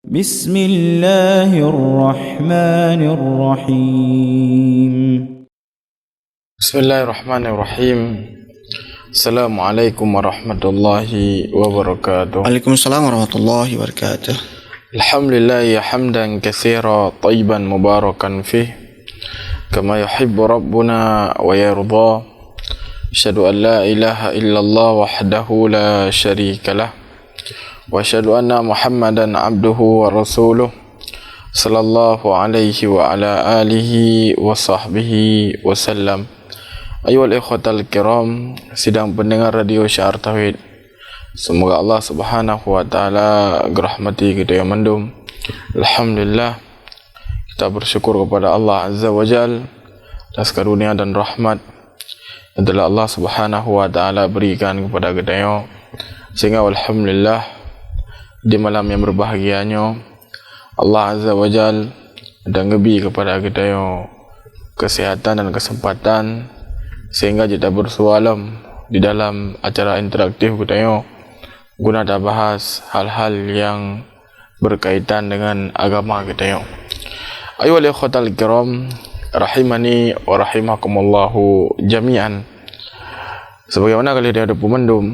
بسم الله الرحمن الرحيم. بسم الله الرحمن الرحيم. السلام عليكم ورحمة الله وبركاته. Waalaikumsalam warahmatullahi wabarakatuh. الحمد لله حمدا كثيرا طيبا مباركا فيه كما يحب ربنا ويرضى. أشهد أن لا إله إلا الله وحده لا شريك له وأشهد أن محمدا عبده ورسوله صلى الله عليه وعلى آله وصحبه وسلم. Ayuhal ikhwatal kiram, sidang pendengar radio Syiar Tauhid, semoga Allah Subhanahu wa taala merahmati kita yang mendum. Alhamdulillah, kita bersyukur kepada Allah Azza wa Jal atas karunia dan rahmat yang telah Allah Subhanahu wa taala berikan kepada kita yang, sehingga alhamdulillah di malam yang berbahagianya Allah Azza wa Jal dan ngebi kepada kita yang kesehatan dan kesempatan sehingga kita bersualam di dalam acara interaktif kita yang guna dah bahas hal-hal yang berkaitan dengan agama kita yang. Ayuhal ikhwatal kiram, rahimani wa rahimakumullahu jami'an. Sebagaimana kalian ada pemendum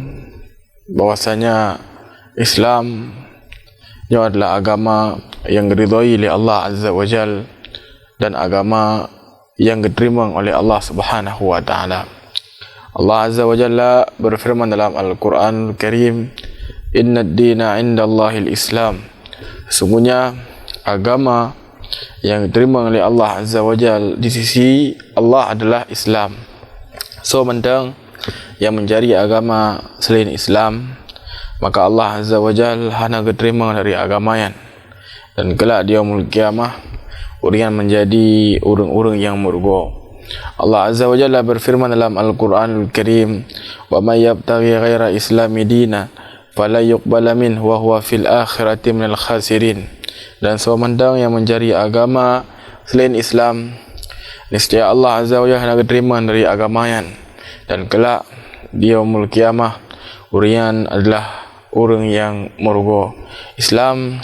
bahwasanya Islam ia adalah agama yang diridhai oleh Allah Azza wa Jal dan agama yang diterima oleh Allah Subhanahu wa taala. Allah Azza wa Jalla berfirman dalam Al-Qur'an Al-Karim, "Inna ad-dina 'indallahil Islam." Sesungguhnya agama yang diterima oleh Allah Azza wa Jalla di sisi Allah adalah Islam. So mentang yang mencari agama selain Islam, maka Allah Azza wa Jalla hanya diterima dari agama yang, dan kelak di yaumul qiyamah orang menjadi orang-orang yang murgo. Allah Azza wa Jalla berfirman dalam Al-Qur'an Al-Karim, "Wa may yabtaghi ghaira islami dina fala yuqbala minhu wa huwa fil akhirati minal khasirin." Dan semandang yang mencari agama selain Islam, niscaya Allah Azza wa Jalla diterima dari agama yang, dan kelak di yaumul qiyamah orang adalah orang yang murgo. Islam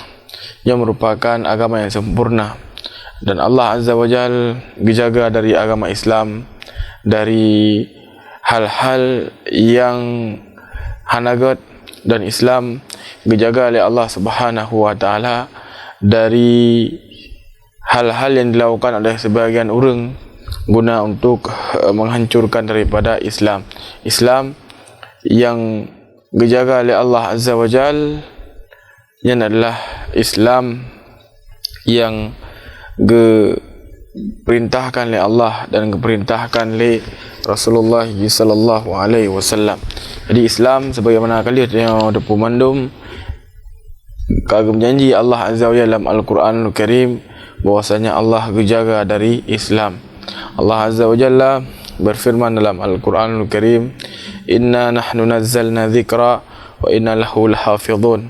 yang merupakan agama yang sempurna, dan Allah Azza wa Jal dijaga dari agama Islam dari hal-hal yang hanagat, dan Islam dijaga oleh Allah Subhanahu wa taala dari hal-hal yang dilakukan oleh sebagian orang guna untuk menghancurkan daripada Islam. Islam yang dijaga oleh Allah Azza wa Jal yang adalah Islam yang diperintahkan oleh Allah dan diperintahkan oleh Rasulullah sallallahu alaihi wasallam. Jadi Islam sebagaimana kalian yang ada pemandum kagum janji Allah Azza wa Jalla dalam Al-Qur'an Al-Karim bahwasanya Allah dijaga dari Islam. Allah Azza wa Jalla berfirman dalam Al-Qur'an Al-Karim, "Inna nahnu nazzalna dzikra wa inna lahu lahafizun."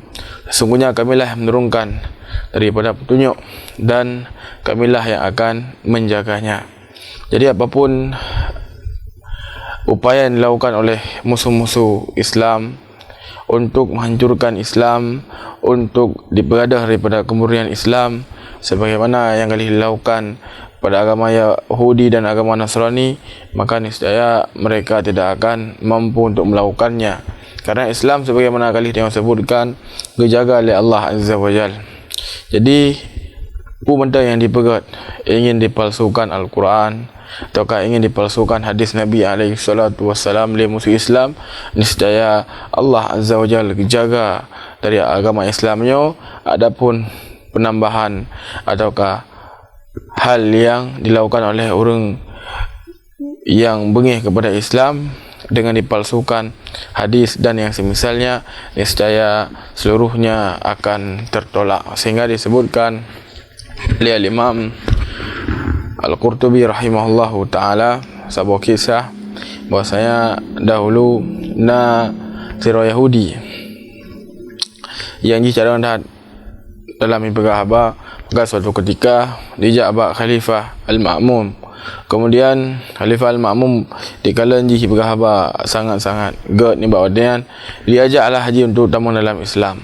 Sesungguhnya kamilah yang menurunkan daripada petunjuk dan kamilah yang akan menjaganya. Jadi apapun upaya yang dilakukan oleh musuh-musuh Islam untuk menghancurkan Islam, untuk diperadah daripada kemurnian Islam, sebagaimana yang kali dilakukan pada agama Yahudi dan agama Nasrani, maka niscaya mereka tidak akan mampu untuk melakukannya. Karena Islam sebagaimana kali yang sebutkan dijaga oleh Allah Azza wa Jalla. Jadi benda yang dipegat ingin dipalsukan Al-Quran ataukah ingin dipalsukan hadis Nabi alaihi salatu wassalam oleh musuh Islam, niscaya Allah Azza wa Jalla jaga dari agama Islamnya. Adapun penambahan ataukah hal yang dilakukan oleh orang yang bengih kepada Islam dengan dipalsukan hadis dan yang semisalnya, niscaya seluruhnya akan tertolak. Sehingga disebutkan oleh Imam Al-Qurtubi rahimahullahu ta'ala sebuah kisah bahwasanya dahulu Nasira Yahudi yang dicarang dalam ibadah haba, maka suatu ketika dijak abad Khalifah Al-Ma'mum. Kemudian Khalifah Al-Ma'mum dikala ji berhaba sangat-sangat god ni bawa dia diajaklah haji untuk tamu dalam Islam.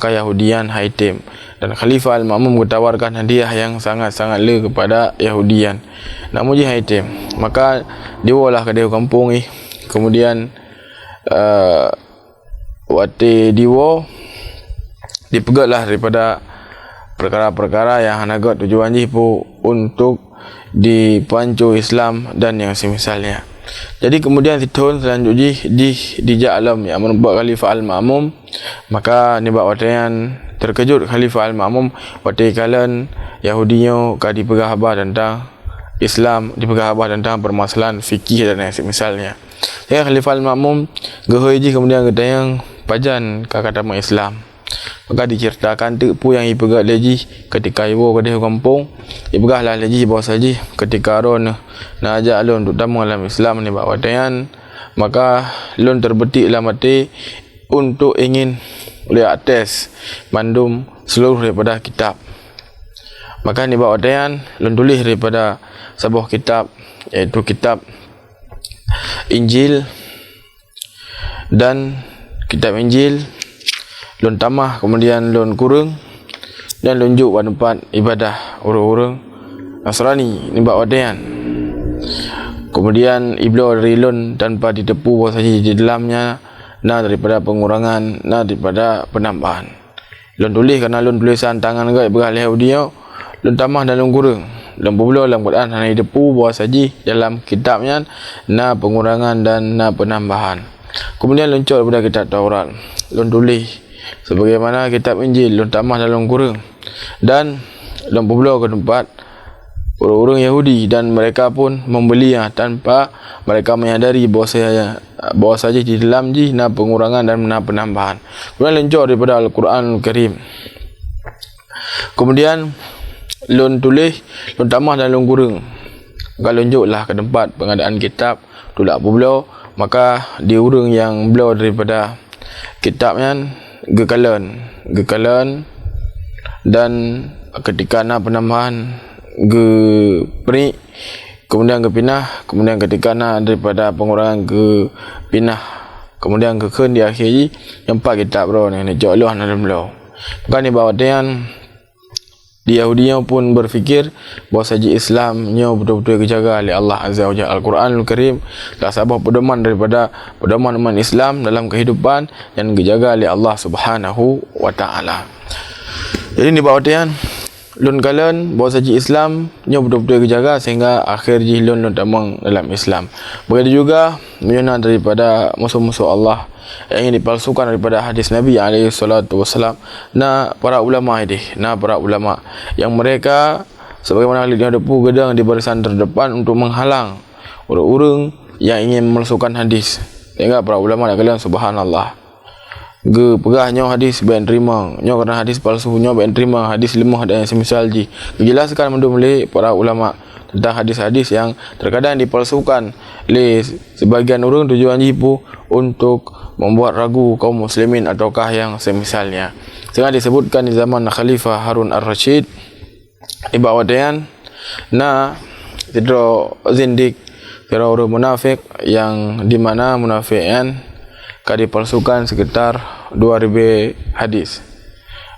maka Yahudian Haitim. Dan Khalifah Al-Ma'mun tawarkan hadiah yang sangat-sangat le kepada Yahudian. Namun je Haitim, maka dia lah ke dia kampung ni. Kemudian waktu diwa dipegatlah daripada perkara-perkara yang hanagot tujuan je untuk dipancu Islam dan yang semisalnya. Jadi kemudian tahun selanjutnya dijak alam yang membuat Khalifah Al-Ma'mun, maka ni buat watayan terkejut Khalifah Al-Ma'mun waktu kalan Yahudinya ka dipegah khabar tentang Islam, dipegah khabar tentang permasalahan fikih dan yang semisalnya. Jadi Khalifah Al-Ma'mun gehoi je kemudian ketayang pajan ka kata Islam. Maka diceritakan tepu yang ipegat lagi ketika ibu ke dia kampung, ipegahlah lagi bawa saja ketika ron nak ajak lon terutama dalam Islam ni bawa watayan, maka lon terbetik dalam hati untuk ingin lihat tes mandum seluruh daripada kitab. Maka ni bawa watayan lon tulis daripada sebuah kitab, iaitu kitab Injil, dan kitab Injil lon tamah kemudian lon kurung dan lonjuk pada tempat ibadah orang-orang Nasrani ni buat wadayan. Kemudian iblo dari lon tanpa ditepu bahawa saja di dalamnya na daripada pengurangan, na daripada penambahan. Lon tulis kerana lon tulisan tangan ke beralih audio, lon tamah dan lon kurung. Lon pula dalam Quran hanya ditepu bahawa saja dalam kitabnya na pengurangan dan na penambahan. Kemudian loncor daripada kitab Taurat, lon tulis sebagaimana kitab Injil, lon tamah dalam kurung, dan lon pula ke tempat orang-orang Yahudi, dan mereka pun membeli tanpa mereka menyadari bahawa saja di dalam ji na pengurangan dan na penambahan. Kemudian loncor daripada Al-Quran Al-Karim. Kemudian lon tulis, lon tamah dan lon kurung. Maka lonjoklah ke tempat pengadaan kitab, tulak pula, maka diurung yang belau daripada kitabnya gekalan dan ketika na penambahan peri, kemudian pinah, kemudian ketika na daripada pengurangan pinah, kemudian keken di akhir empat kitab bro ni jauh lah dalam belau. Maka ni bawa dan di Yahudinya pun berfikir bahawa saja Islamnya betul-betul dijaga oleh Allah Azza wa Jalla. Al-Quranul Karim adalah sebuah pedoman daripada pedoman umat Islam dalam kehidupan yang dijaga oleh Allah Subhanahu wa Ta'ala. Jadi ni bawatian lun kalan bahawa saja Islamnya betul-betul dijaga sehingga akhir lun tamang dalam Islam. Begitu juga menyunat daripada musuh-musuh Allah yang ingin dipalsukan daripada hadis Nabi SAW. Nah para ulama ini, para ulama yang mereka sebagaimana ahli depu gedang di barisan terdepan untuk menghalang orang-orang yang ingin memalsukan hadis. Sehingga para ulama nak kalian subhanallah, pegahnya hadis ben terima, kerana hadis palsu nya ben terima, hadis lemah dan semisal ji. Dijelaskan mendum oleh para ulama tentang hadis-hadis yang terkadang dipalsukan oleh sebagian orang tujuan jipu untuk membuat ragu kaum muslimin ataukah yang semisalnya. Sehingga disebutkan di zaman Khalifah Harun Ar-Rasyid di bawah dayan tidro zindik, tidro orang munafik yang di mana munafikan dipalsukan sekitar 2000 hadis.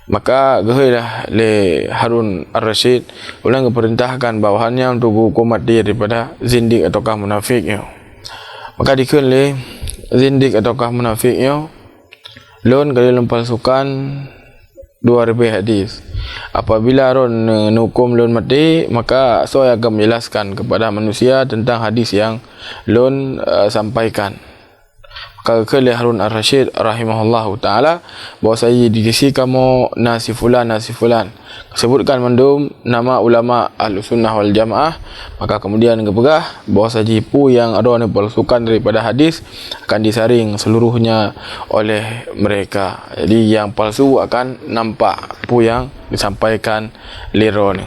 Maka gehailah le Harun Ar-Rasyid ulang keperintahkan bawahannya untuk hukum mati daripada zindik ataukah munafiknya. Maka dikun le zindik ataukah munafiknya lon kali palsukan 2000 hadis. Apabila ron hukum lon mati, maka saya akan menjelaskan kepada manusia tentang hadis yang lon sampaikan. Kali Harun Ar-Rasyid rahimahullahu ta'ala bahawa saya dikisi kamu nasi fulan sebutkan mendum nama ulama Ahlussunnah wal Jamaah. Maka kemudian kepegah bahawa saja pu yang ada palsukan daripada hadis akan disaring seluruhnya oleh mereka. Jadi yang palsu akan nampak pu yang disampaikan liron.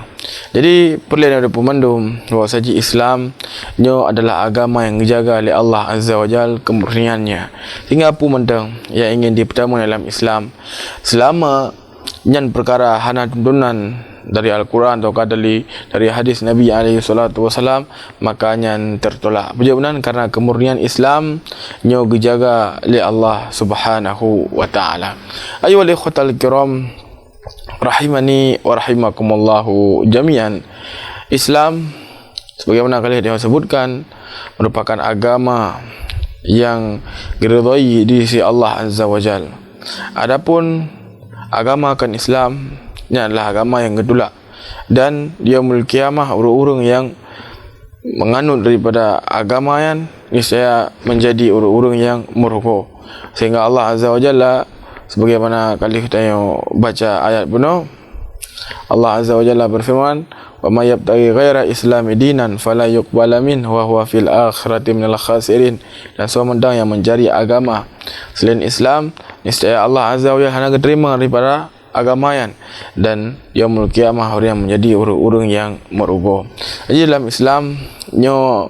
Jadi perlu ada pemandum bahawa saja Islam adalah agama yang dijaga oleh Allah Azza wa Jalla kemurniannya. Sehingga apa mentang yang ingin dipertama dalam Islam selama nyan perkara hana tuntunan dari Al-Quran atau dari hadis Nabi alaihi salatu wasalam, makanya tertolak. Berjauhan karena kemurnian Islam nyo dijaga oleh Allah Subhanahu wa taala. Ayyuhal ikhwatal kiram rahimani wa rahimakumullahu jami'an. Islam sebagaimana kalian yang sebutkan merupakan agama yang diridhai di sisi Allah Azza wa Jalla. Adapun agama kan Islam ini adalah agama yang kedua, dan yaumul qiyamah orang-orang yang menganut daripada agama yang niscaya menjadi orang-orang yang murka. Sehingga Allah Azza wa Jalla sebagaimana kali kita yang baca ayat benar, Allah Azza wa Jalla berfirman, "Wa may yabtaghi ghaira islami dinan fala yuqbala minhu wa huwa fil akhirati minal khasirin." Dan semua yang mencari agama selain Islam, niscaya Allah Azza wa Jalla hanya terima daripada agama yang, dan yaumul qiyamah orang yang menjadi orang-orang yang merugi. Jadi dalam Islam nyo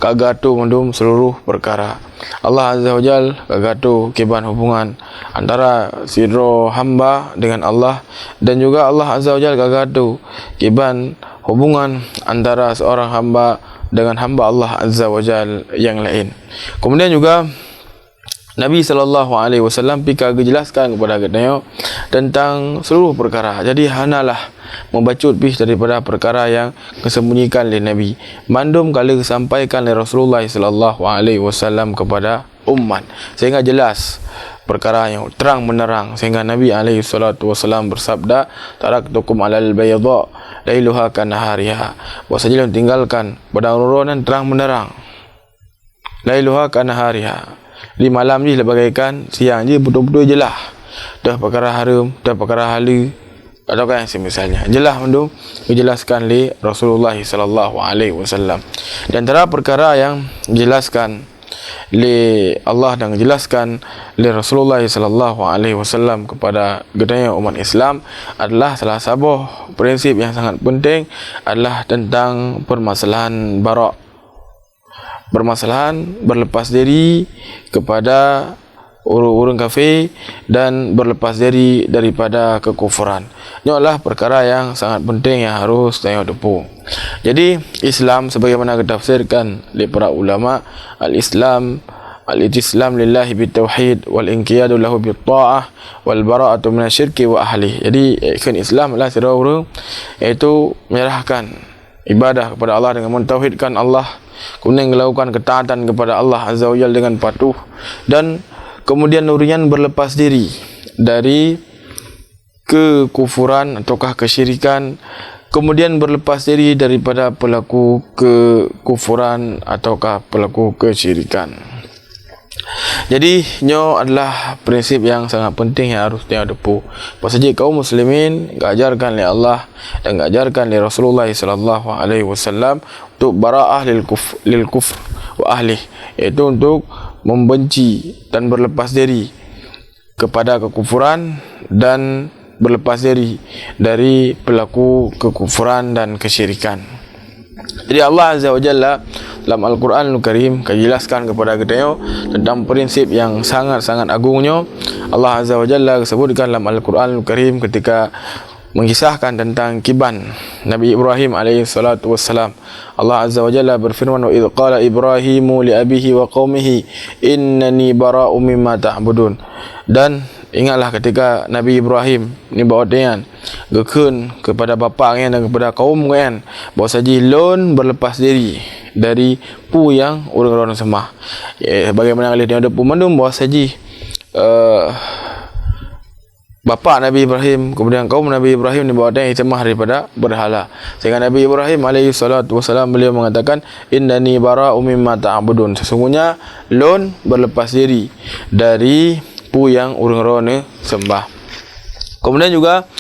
kagatu mendum seluruh perkara. Allah Azza wa Jalla kagatu kiban hubungan antara sidro hamba dengan Allah, dan juga Allah Azza wa Jalla kagatu kiban hubungan antara seorang hamba dengan hamba Allah Azza wa Jalla yang lain. Kemudian juga Nabi SAW pika jelaskan kepada kita tentang seluruh perkara. Jadi hanalah membacut bis daripada perkara yang kesembunyikan oleh Nabi. Mandum kali disampaikan oleh Rasulullah SAW kepada umat, sehingga jelas perkara yang terang menerang, sehingga Nabi SAW bersabda, "Taraktukum alal bayda lailuha kanahariha." Bahwasanya tinggalkan pada urunan terang menerang, lailuha kanahariha. Di malam ni bagaikan siang je, betul-betul jelah. Dah perkara haram, dah perkara halal, atau yang semisalnya. Jelah untuk dijelaskan oleh Rasulullah SAW. Dan antara perkara yang dijelaskan oleh Allah dan dijelaskan oleh Rasulullah SAW kepada gedanya umat Islam adalah salah satu prinsip yang sangat penting adalah tentang permasalahan bara'. Permasalahan berlepas diri kepada orang-orang kafir dan berlepas diri daripada kekufuran. Ini adalah perkara yang sangat penting yang harus tengok depu. Jadi Islam sebagaimana ditafsirkan oleh para ulama, al-Islam al-istislam lillahi bitauhid wal inqiyadu lahu bitta'ah wal bara'atu minasyirki wa ahli. Jadi Islam adalah seorang iaitu menyerahkan ibadah kepada Allah dengan mentauhidkan Allah, kemudian melakukan ketaatan kepada Allah Azza wa Jalla dengan patuh, dan kemudian nurian berlepas diri dari kekufuran ataukah kesyirikan, kemudian berlepas diri daripada pelaku kekufuran ataukah pelaku kesyirikan. Jadi nyo adalah prinsip yang sangat penting yang harus dia depu. Pasal kaum muslimin diajarkan oleh Allah dan diajarkan oleh Rasulullah SAW untuk bara'ah lil kufr wa ahli, iaitu untuk membenci dan berlepas diri kepada kekufuran dan berlepas diri dari pelaku kekufuran dan kesyirikan. Jadi Allah Azza wa Jalla dalam Al-Quranul Karim menjelaskan kepada kita tentang prinsip yang sangat-sangat agungnya. Allah Azza wa Jalla sebutkan dalam Al-Quranul Karim ketika mengisahkan tentang kiban Nabi Ibrahim alaihi salatu wassalam. Allah Azza wa Jalla berfirman, "Wa idh qala Ibrahimu li abihi wa qaumihi innani bara'u mimma ta'budun." Dan ingatlah ketika Nabi Ibrahim ni bawa dengan gekun kepada bapa dan kepada kaum kan, bahawa saji lon berlepas diri dari pu yang orang-orang sembah. Bagaimana oleh dia ada pu mandum bahawa saji bapa Nabi Ibrahim kemudian kaum Nabi Ibrahim dibawa dengan cemah daripada berhala, sehingga Nabi Ibrahim alaihi salatu wasalam beliau mengatakan, "Innani bara'u mimma ta'budun." Sesungguhnya lon berlepas diri dari pu yang orang-orang sembah. Kemudian juga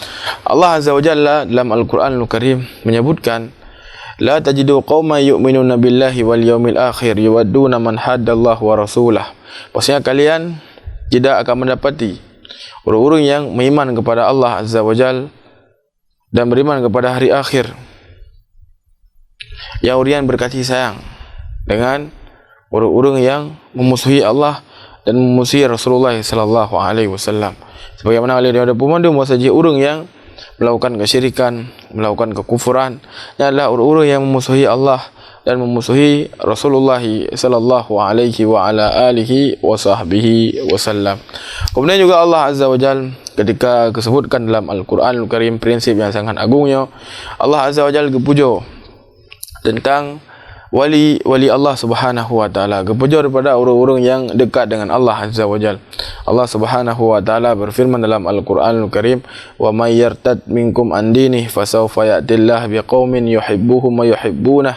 Allah Azza wa Jalla dalam Al-Quranul Karim menyebutkan, "La tajidu qauman yu'minuna billahi wal yawmil akhir yuwadduna man haddallahu wa rasulah." Maksudnya kalian tidak akan mendapati orang-orang yang beriman kepada Allah Azza wa Jalla dan beriman kepada hari akhir, yang orang berkasih sayang dengan orang-orang yang memusuhi Allah dan memusuhi Rasulullah sallallahu alaihi wasallam. Sebagaimana oleh dia ada pemandu bahasa orang yang melakukan kesyirikan, melakukan kekufuran, ini adalah orang-orang yang memusuhi Allah dan memusuhi Rasulullah sallallahu alaihi wa ala alihi wa sahbihi wasallam. Kemudian juga Allah Azza wa Jalla ketika disebutkan dalam Al-Quranul Karim prinsip yang sangat agungnya, Allah Azza wa Jalla gepujo tentang wali Allah Subhanahu wa taala, gepujo daripada orang-orang yang dekat dengan Allah Azza wa Jalla. Allah Subhanahu wa taala berfirman dalam Al-Quranul Karim, "Wa may yartad minkum an dinihi fasawfa ya'tillahu biqaumin yuhibbuhum wa yuhibbunah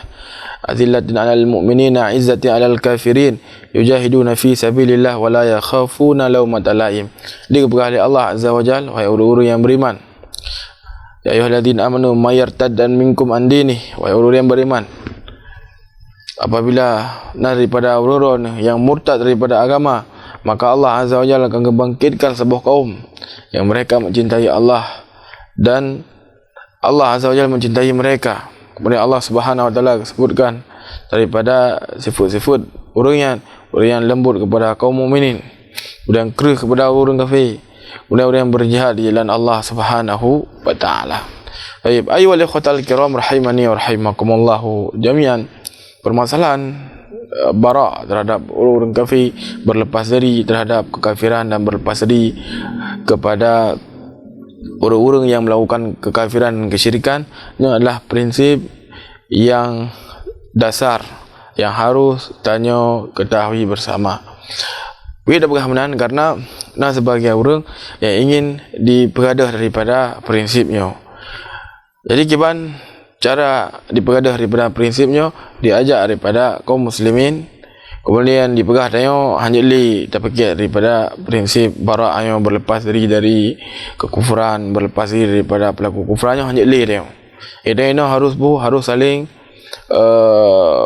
azillatin 'alal mu'minina 'izzatin 'alal kafirin yujahiduna fi sabilillah wa la yakhafuna lawmata laim." Dikatakan oleh Allah Azza wa Jalla, wahai orang-orang yang beriman, ya ayyuhalladzina amanu may yartaddan minkum an dinihi, wahai orang yang beriman, apabila daripada orang-orang yang murtad daripada agama, maka Allah Azza wa Jalla akan membangkitkan sebuah kaum yang mereka mencintai Allah dan Allah Azza wa Jalla mencintai mereka. Kemudian Allah Subhanahu wa taala sebutkan daripada sifat-sifat orang yang lembut kepada kaum mukminin, kemudian keruh kepada orang kafir, kemudian orang yang berjihad di jalan Allah Subhanahu wa taala. Baik, ayyuhal ikhwatal kiram rahimani wa rahimakumullah jami'an. Permasalahan bara terhadap orang kafir, berlepas diri terhadap kekafiran dan berlepas diri kepada orang-orang yang melakukan kekafiran dan kesyirikan, ini adalah prinsip yang dasar yang harus tanya ketahui bersama. Kita berkemenan karena sebagai orang yang ingin dipegadah daripada prinsipnya. Jadi kiban cara dipegadah daripada prinsipnya, diajak daripada kaum muslimin, kemudian dipegah tanya hanjali terpikir daripada prinsip bara yang berlepas diri dari kekufuran, berlepas diri daripada pelaku kufurannya hanjali tanya. Ini harus saling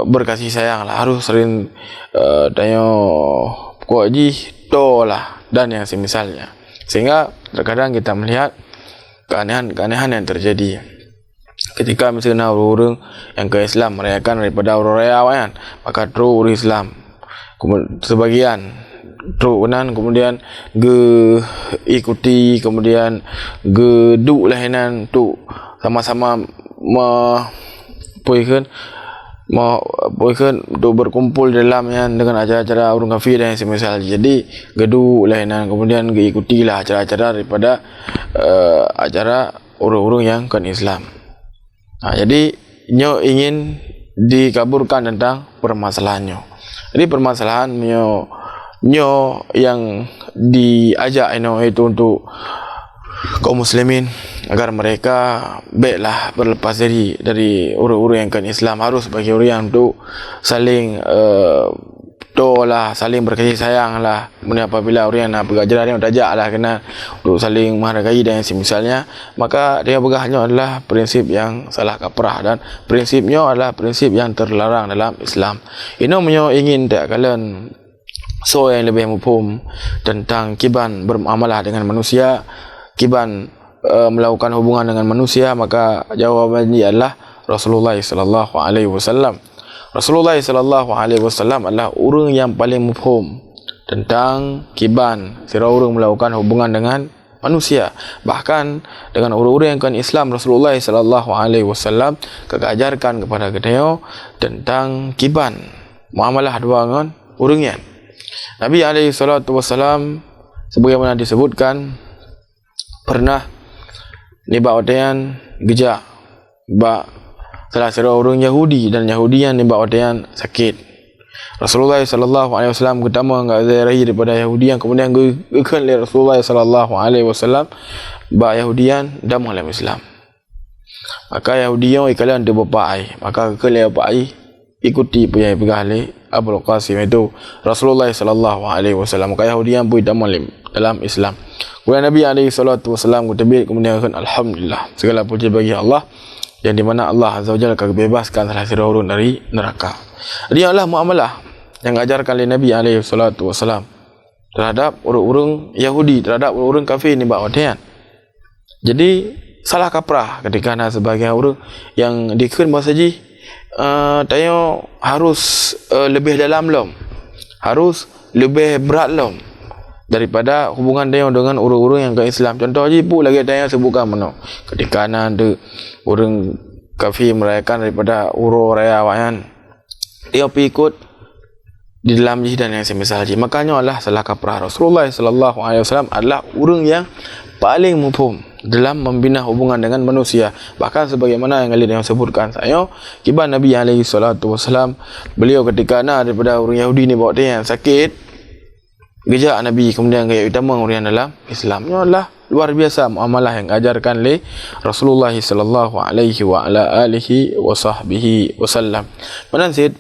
berkasih sayang lah, harus sering tanya kok ji to lah dan yang semisalnya. Sehingga terkadang kita melihat keanehan yang terjadi ketika misalnya orang-orang yang ke Islam merayakan daripada orang raya awan, maka terus orang Islam sebagian terunan kemudian ikuti, kemudian geduk lahinan tu sama-sama poikan untuk berkumpul dalam yang dengan acara-acara orang kafir dan semisal. Jadi geduk lahinan kemudian ikutilah acara-acara daripada acara orang-orang yang kan Islam. Jadi nyo ingin dikaburkan tentang permasalahannya. Jadi permasalahan nyo yang diajak itu untuk kaum muslimin agar mereka baiklah berlepas diri dari orang-orang yang kan Islam, harus bagi orang yang untuk saling saling berkasih sayang lah. Kemudian apabila orang yang nak belajar dia tajak lah kena untuk saling menghargai dan semisalnya, maka dia begahnya adalah prinsip yang salah kaprah dan prinsipnya adalah prinsip yang terlarang dalam Islam. Ini menyo ingin tak kalian so yang lebih mufhum tentang kiban bermuamalah dengan manusia, kiban melakukan hubungan dengan manusia, maka jawabannya adalah Rasulullah sallallahu alaihi wasallam. Rasulullah sallallahu alaihi wasallam adalah orang yang paling mufhum tentang kiban sira orang melakukan hubungan dengan manusia. Bahkan dengan orang-orang yang kan Islam, Rasulullah sallallahu alaihi wasallam kegajarkan kepada kita tentang kiban muamalah dua dengan orangnya. Nabi alaihi salatu wasallam sebagaimana disebutkan pernah niba otean gejak salah seorang orang Yahudi dan Yahudi yang nimba odean sakit. Rasulullah sallallahu alaihi wasallam ketemu dengan zarahi daripada Yahudi yang kemudian gekan oleh Rasulullah sallallahu alaihi wasallam ba Yahudian dan dalam Islam. Maka Yahudi yang ikalan de bapai, maka gekan bapai ikuti punya pegahli Abul Qasim itu Rasulullah sallallahu alaihi wasallam. Maka Yahudi yang pun dalam Islam. Kemudian Nabi alaihi salatu wasallam kemudian alhamdulillah, segala puji bagi Allah yang di mana Allah Azza wa Jalla akan bebaskan salah seorang dari neraka. Dia adalah muamalah yang ajarkan oleh Nabi alaihi salatu wasalam terhadap orang-orang Yahudi, terhadap orang-orang kafir ni bahagian. Jadi salah kaprah ketika sebagai orang yang dikira bahasa ji tayo harus lebih dalam lom, harus lebih berat lom. daripada hubungan dia dengan orang-orang yang ke Islam. Contoh je pun lagi ada yang sebutkan mana ketika ada orang kafir merayakan daripada urus raya wayan, dia pergi ikut di dalam jihad yang semisal je. Makanya Allah salah kaprah Rasulullah sallallahu alaihi wasallam adalah orang yang paling mufhum dalam membina hubungan dengan manusia. Bahkan sebagaimana yang kalian sebutkan saya, kiban Nabi alaihi salatu wasallam, beliau ketika daripada orang Yahudi ni bawa dia yang sakit, gejak Nabi kemudian gaya utama orang dalam Islamnya adalah luar biasa muamalah yang ajarkan oleh Rasulullah sallallahu alaihi wa ala alihi wa sahbihi wasallam. Menansid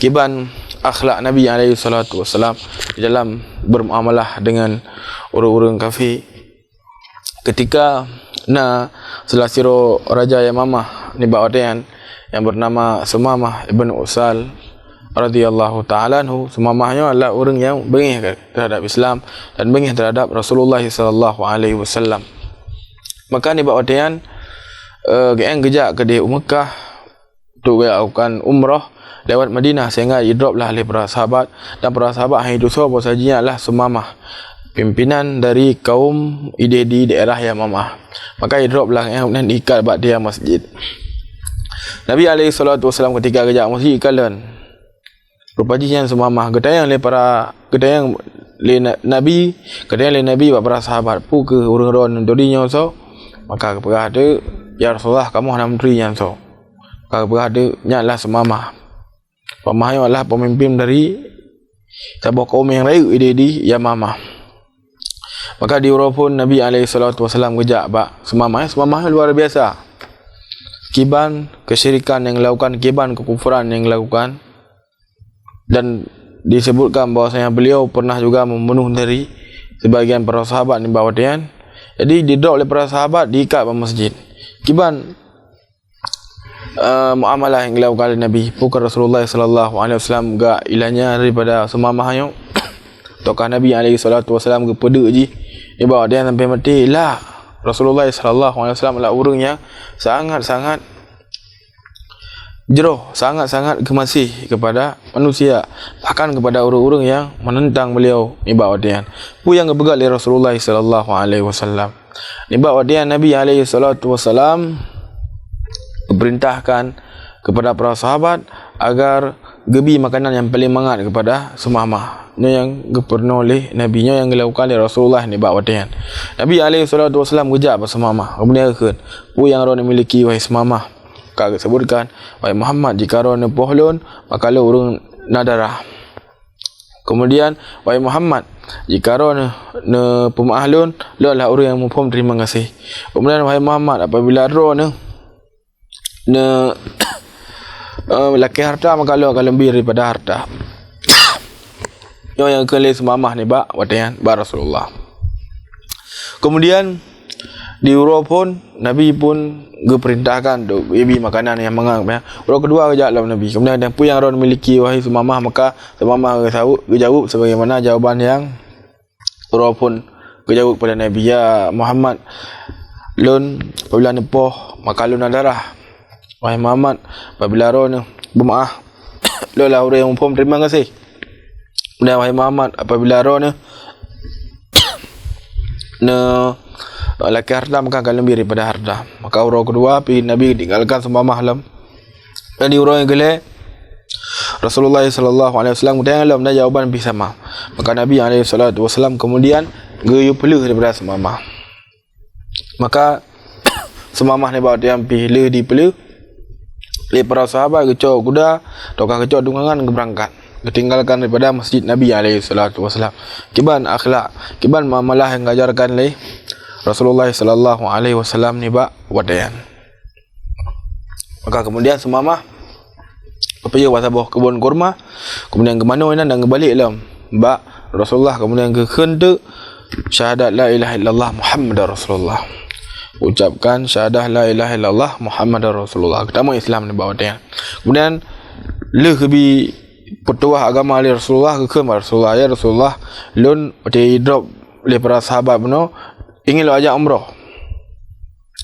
kiban akhlak Nabi alaihi salatu wasallam dalam bermuamalah dengan orang-orang kafir. Ketika selasiro Raja Yamamah ni Ba'wadian yang bernama Sumamah ibn Usal radhiyallahu ta'ala anhu, Sumamahnya adalah orang yang bengih terhadap Islam dan bengih terhadap Rasulullah sallallahu alaihi wasallam. Maka ni Ba'wadian yang gejak ke di Mekah untuk melakukan umrah lewat Madinah, sehingga didroplah oleh para sahabat, dan para sahabat hanya itu bahawa sahaja adalah Sumamah, pimpinan dari kaum Ide di daerah Yamamah. Maka didroplah dan diikat buat dia masjid. Nabi alaihi salatu wasallam ketika kejak masjid kalian rupajian Sumamah ketayang le para ketayang le Nabi, ketayang le Nabi buat para sahabat pu ke orang-orang dodinya so. Maka kepada ada, ya Rasulullah kamu nak menteri yang so. Maka kepada ada nyatlah Sumamah. Pemahnya adalah pemimpin dari sebuah kaum yang raya di Yamamah. Maka di Eropun Nabi SAW kejak bak Sumamah luar biasa. Kiban kesyirikan yang dilakukan, kiban kekufuran yang dilakukan, dan disebutkan bahawasanya beliau pernah juga membunuh dari sebagian para sahabat di bawah dia. Jadi didrop oleh para sahabat, diikat ke masjid. Kiban muamalah yang dilakukan oleh Nabi bukan Rasulullah sallallahu alaihi wasallam gak ilahnya daripada Sumamahnya ataukah Nabi alaihi salatu wasallam ke pada je dia bawa dia sampai mati lah. Rasulullah sallallahu alaihi wasallam adalah orang yang sangat-sangat jeroh, sangat-sangat kemasih kepada manusia, bahkan kepada orang-orang yang menentang beliau ni bawa dia pu yang kebegal oleh Rasulullah sallallahu alaihi wasallam ni bawa dia. Nabi alaihi salatu wasallam perintahkan kepada para sahabat agar gebi makanan yang paling mangat kepada Sumamah. Ini yang pernah oleh Nabi-Nya yang dilakukan oleh Rasulullah ni bawa dia. Nabi alaihi salatu wasallam gejak pada Sumamah. Kemudian kata, "Pu yang orang memiliki wahai Sumamah." Kak sebutkan, "Wahai Muhammad, jika orang pohlon, maka lo urung nadarah." Kemudian, "Wahai Muhammad, jika orang pemahlon, lo adalah orang yang mufhum terima kasih." Kemudian, "Wahai Muhammad, apabila orang laki harta, maka lo akan lebih daripada harta." Yang kelih Sumamah ni bak wadian ba Rasulullah. Kemudian di Eropun Nabi pun diperintahkan untuk bagi makanan yang mengang ya. Orang kedua kejak dalam Nabi. Kemudian ada pun yang orang memiliki wahai Sumamah, maka Sumamah jawab sebagaimana jawaban yang Eropun kejawab kepada Nabi, "Ya Muhammad, lun apabila nepoh maka lun darah. Wahai Muhammad, apabila roh bermaaf, lo lah orang yang mufhum terima kasih." Dan wahai Muhammad, apabila roh laki harta, maka akan lebih daripada harta. Maka orang kedua pergi Nabi tinggalkan Sumamah lam. Dan di orang yang gelap Rasulullah sallallahu alaihi wasallam kemudian lam dan jawapan lebih sama. Maka Nabi alaihi salatu wasallam kemudian geyu peluh daripada Sumamah. Maka Sumamah ni bawa dia pilih di peluh oleh para sahabat kecok kuda atau kecok dungangan berangkat ketinggalkan daripada masjid Nabi alaihi salatu wasallam. Kiban akhlak, kiban muamalah yang diajarkan oleh Rasulullah sallallahu alaihi wasallam ni bak wadayan. Maka kemudian Sumamah pergi ke bawah kebun kurma, kemudian ke mana dan kembali dalam bak Rasulullah, kemudian ke hendak syahadat la ilaha illallah Muhammadar Rasulullah. Ucapkan syahadah la ilaha illallah Muhammadar Rasulullah. Ketemu Islam ni bawa dia. Kemudian lebih petuah agama oleh Rasulullah ke Rasulullah, ya Rasulullah, lun di drop oleh para sahabat beno ingin lo ajak umrah.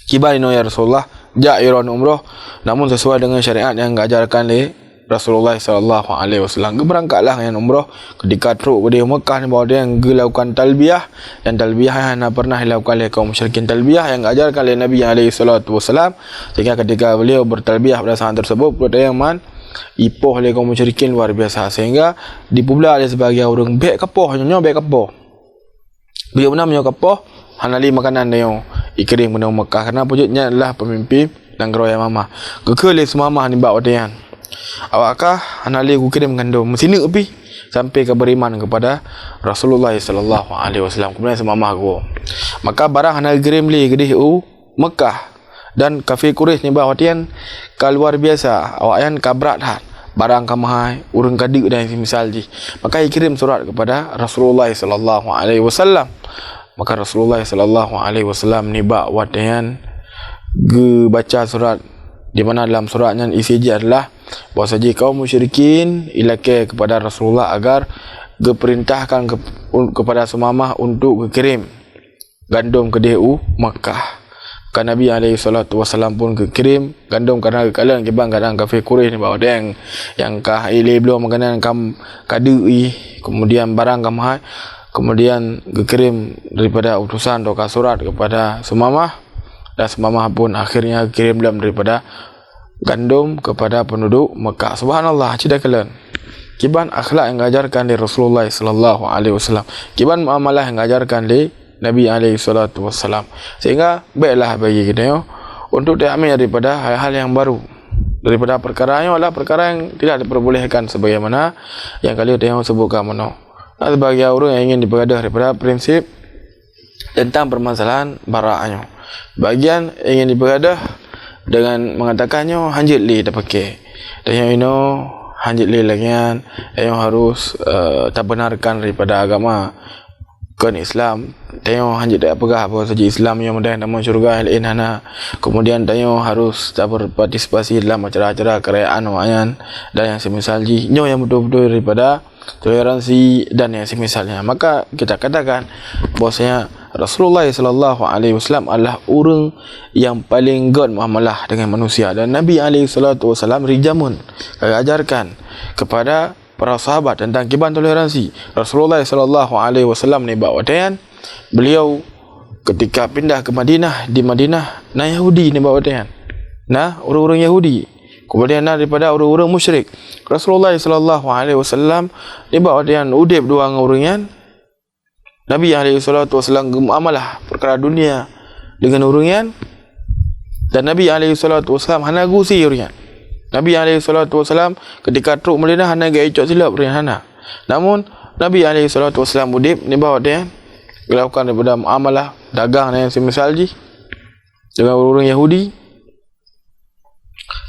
Kibar ino ya Rasulullah, jak iron umrah namun sesuai dengan syariat yang diajarkan oleh Rasulullah sallallahu alaihi wasallam berangkatlah yang umrah ketika teruk pada Mekah ni bahawa dia yang lakukan talbiyah, dan talbiyah yang pernah dilakukan oleh kaum musyrikin, talbiyah yang diajarkan oleh Nabi alaihi salatu wasallam, sehingga ketika beliau bertalbiyah pada saat tersebut perut yang ipoh oleh kaum musyrikin luar biasa, sehingga dipula oleh sebagian orang baik kapoh nyonya baik kapoh beliau benar menyo kapoh hanali makanan dia ikirim ke Mekah kerana wujudnya adalah pemimpin dan geroya mama gekele semama ni bawa dia awakah hanali ku kirim gandum mesini upi sampai ke beriman kepada Rasulullah sallallahu alaihi wasallam. Kemudian semama aku maka barang hanali kirim li gedih Mekah dan kafir Quraisy ni bawa dia luar biasa awak yang kabrat hat barang kamahai urang kadik dan misal ji, maka kirim surat kepada Rasulullah sallallahu alaihi wasallam. Maka Rasulullah sallallahu alaihi wasallam ni bawa dia baca surat, di mana dalam suratnya isi adalah bahawa saja kaum musyrikin ilake kepada Rasulullah agar diperintahkan kepada semamah untuk kirim gandum ke DU Makkah. Kan Nabi alaihi salatu wasallam pun kirim gandum kerana kalian kibang kadang kafir Quraisy ni bawa dia yang kah ile belum makanan kam kadui kemudian barang kam kemudian kirim daripada utusan atau surat kepada semamah, dan semamah pun akhirnya kirim dalam daripada gandum kepada penduduk Mekah. Subhanallah, tidak kalian kiban akhlak yang diajarkan oleh Rasulullah sallallahu alaihi wasallam, kiban muamalah yang diajarkan oleh Nabi alaihi salatu wasallam, sehingga baiklah bagi kita untuk diambil daripada hal-hal yang baru, daripada perkaranya adalah perkara yang tidak diperbolehkan sebagaimana yang kali dia sebutkan mana. Sebagai orang yang ingin dipegadah daripada prinsip tentang permasalahan baraknya, bagian ingin dipegadah dengan mengatakannya hanjit li tak pakai, dan yang ini hanjit li lagi yang harus tak benarkan daripada agama kan Islam. Tengok hanjit tak pegah bahawa saja Islam yang mudah nama syurga al-inhana. Kemudian tengok harus tak berpartisipasi dalam acara-acara kerajaan wayan dan yang semisal ji nyo yang betul-betul daripada toleransi dan yang semisalnya. Maka kita katakan bahwasanya Rasulullah sallallahu alaihi wasallam adalah orang yang paling god muamalah dengan manusia, dan Nabi alaihi salatu wasallam rijamun ajarkan kepada para sahabat tentang kiban toleransi. Rasulullah sallallahu alaihi wasallam ni bawa dia beliau ketika pindah ke Madinah, di Madinah na Yahudi ni bawa dia nah orang-orang Yahudi, kemudian daripada orang-orang musyrik. Rasulullah sallallahu alaihi wasallam ni bawa dia udip dua orang Nabi alaihi salatu wasallam muamalah perkara dunia dengan orang dan Nabi alaihi salatu wasallam hana gusi orang. Nabi alaihi salatu wasallam ketika truk Madinah hana gaya icok silap hana. Namun Nabi alaihi salatu wasallam udip ni bawa dia melakukan daripada muamalah dagang yang semisal ji dengan orang Yahudi,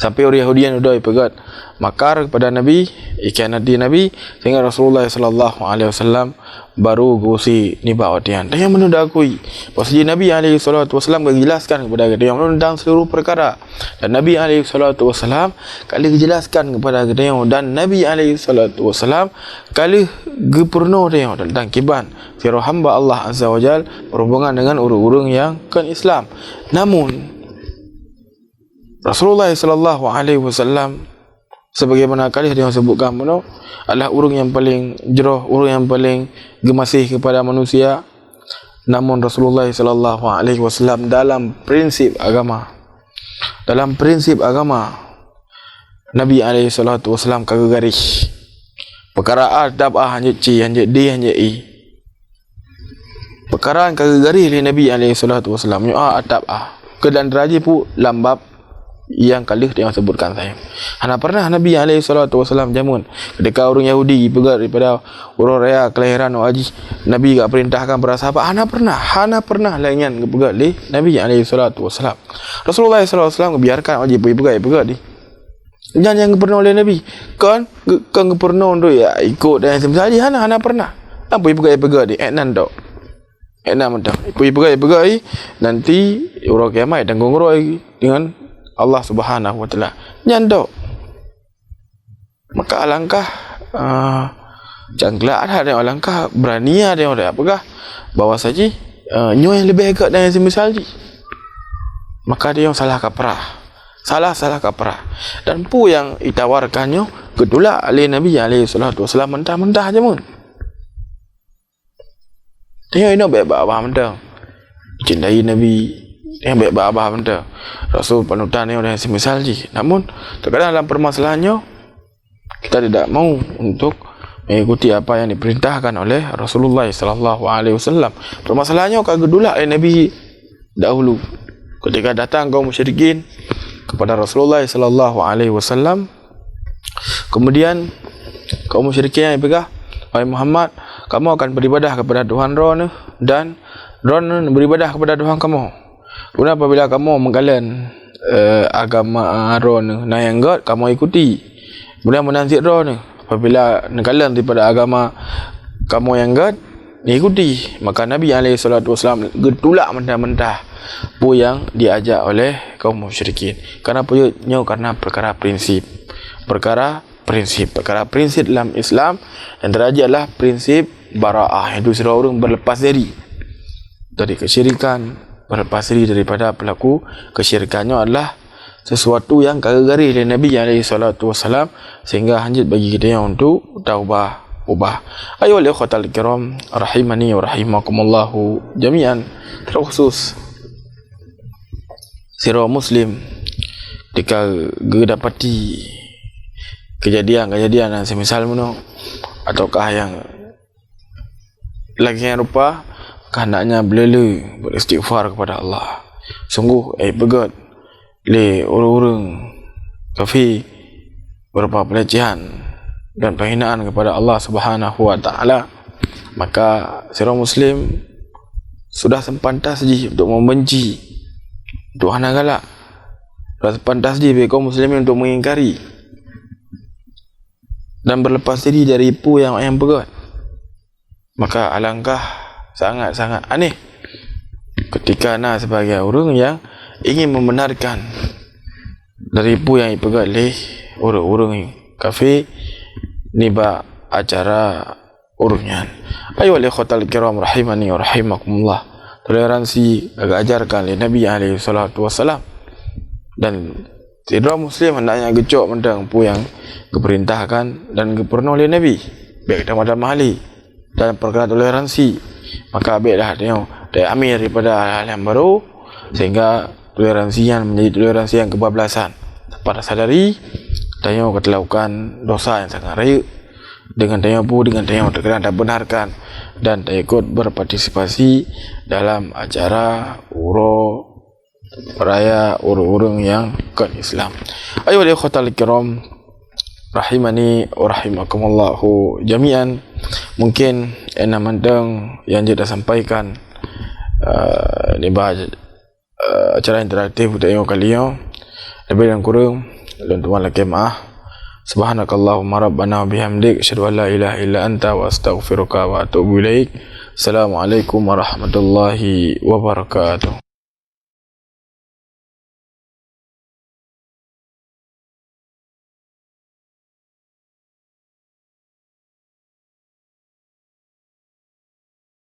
sampai orang Yahudi yang sudah pegat makar kepada Nabi, ikhianati Nabi, sehingga Rasulullah sallallahu alaihi wasallam baru gusi ni bawa dia. Dan yang menudakui bahwa Nabi alaihi salatu wasallam menjelaskan kepada kita yang tentang seluruh perkara, dan Nabi alaihi salatu wasallam kali dijelaskan kepada kita, dan Nabi alaihi salatu wasallam kali gepurno dia tentang kiban firman hamba Allah azza wajal berhubungan dengan urung-urung yang kan Islam. Namun Rasulullah sallallahu alaihi wasallam sebagaimana kali dia sebutkan mana adalah orang yang paling jeroh, orang yang paling gemasih kepada manusia. Namun Rasulullah sallallahu alaihi wasallam dalam prinsip agama Nabi alaihi salatu wasallam kagak garis perkara adab hanjit ci hanjit di hanjit i perkara kagak garis li Nabi alaihi salatu wasallam yo adab kedan deraji pu lambab yang kali yang sebutkan saya. Hana pernah Nabi alaihi salatu wasallam jamun ketika orang Yahudi pegat daripada orang raya kelahiran haji, Nabi gak perintahkan para sahabat. Hana pernah laingan pegat li Nabi alaihi salatu wasallam. Rasulullah sallallahu alaihi wasallam biarkan haji pegat di. Jangan yang pernah oleh Nabi. Kan pernah untuk ya ikut dan semisal haji hana pernah. Apa pegat di enan dok. Enan mentah. Pegat nanti orang kiamat dan gongoroi dengan Allah subhanahu wa ta'ala nyandok. Maka alangkah jangklah ada alangkah berani ada yang apakah bawa saja nyo yang lebih agak dan yang semisal ji. Maka dia yang salah kaprah Salah-salah kaprah. Dan pu yang ditawarkannya kedula oleh Nabi alaihi salatu wasallam mentah-mentah aja mun. Dia ini baik abah mentah. Cintai Nabi yang baik abah mentah. Rasul panutan yang semisal ji. Namun terkadang dalam permasalahannya kita tidak mau untuk mengikuti apa yang diperintahkan oleh Rasulullah sallallahu alaihi wasallam. Permasalahannya kedula oleh Nabi dahulu ketika datang kaum musyrikin kepada Rasulullah sallallahu alaihi wasallam, kemudian kaum musyrikin yang pegang, wahai Muhammad, kamu akan beribadah kepada Tuhan Ron dan Ron beribadah kepada Tuhan kamu. Kemudian apabila kamu menggalan agama Ron yang God, kamu ikuti. Kemudian menanzir Ron, apabila negalan daripada agama kamu yang God, ikuti. Maka Nabi SAW getulak mentah-mentah pu yang diajak oleh kaum musyrikin. Karena perkara prinsip. Perkara prinsip dalam Islam yang terakhir adalah prinsip bara'ah, iaitu seorang berlepas diri dari kesyirikan, berlepas diri daripada pelaku kesyirikannya adalah sesuatu yang kagari oleh Nabi SAW, sehingga hanjit bagi kita yang untuk ubah. Ayo ikhwatal kiram rahimani wa rahimakumullahu jami'an. Terkhusus sirah Muslim ketika dapati kejadian yang semisal mana ataukah yang lagi yang rupa, hendaknya beliau beristighfar kepada Allah. Sungguh begot le orang-orang kafir berupa pelecehan dan penghinaan kepada Allah Subhanahu wa taala, maka sirah Muslim sudah sepantas untuk membenci Tuhan agala. Sudah sepantas bagi kaum muslimin untuk mengingkari dan berlepas diri dari pu yang pegat. Maka alangkah sangat-sangat aneh ketika sebagai orang yang ingin membenarkan dari pu yang dipegat oleh orang-orang kafir ni acara urunyan. Ayo ikhwatal kiram rahimani wa rahimakumullah. Toleransi ajarkan oleh Nabi alaihi salatu wasallam, dan tidak Muslim hendaknya gecok mentang pu yang diperintahkan dan dipernah oleh Nabi, baik dalam hali dan perkara toleransi. Maka baiklah dia ambil daripada hal yang baru, sehingga toleransi yang menjadi toleransi yang kebablasan. Pada sadari dia melakukan dosa yang sangat raya dengan dia terkadang tak benarkan, dan dia ikut berpartisipasi dalam acara raya urung yang bukan Islam. Ayo ikhwatal kiram rahimani wa rahimakumullahu jami'an. Mungkin mandang yang saya sampaikan ni acara interaktif untuk kalian. Lebih dan kurang tuan laki maaf. Subhanakallahumma rabbana wa bihamdik, asyhadu an la ilaha illa anta wa astaghfiruka wa atubu ilaik. Assalamualaikum warahmatullahi wabarakatuh.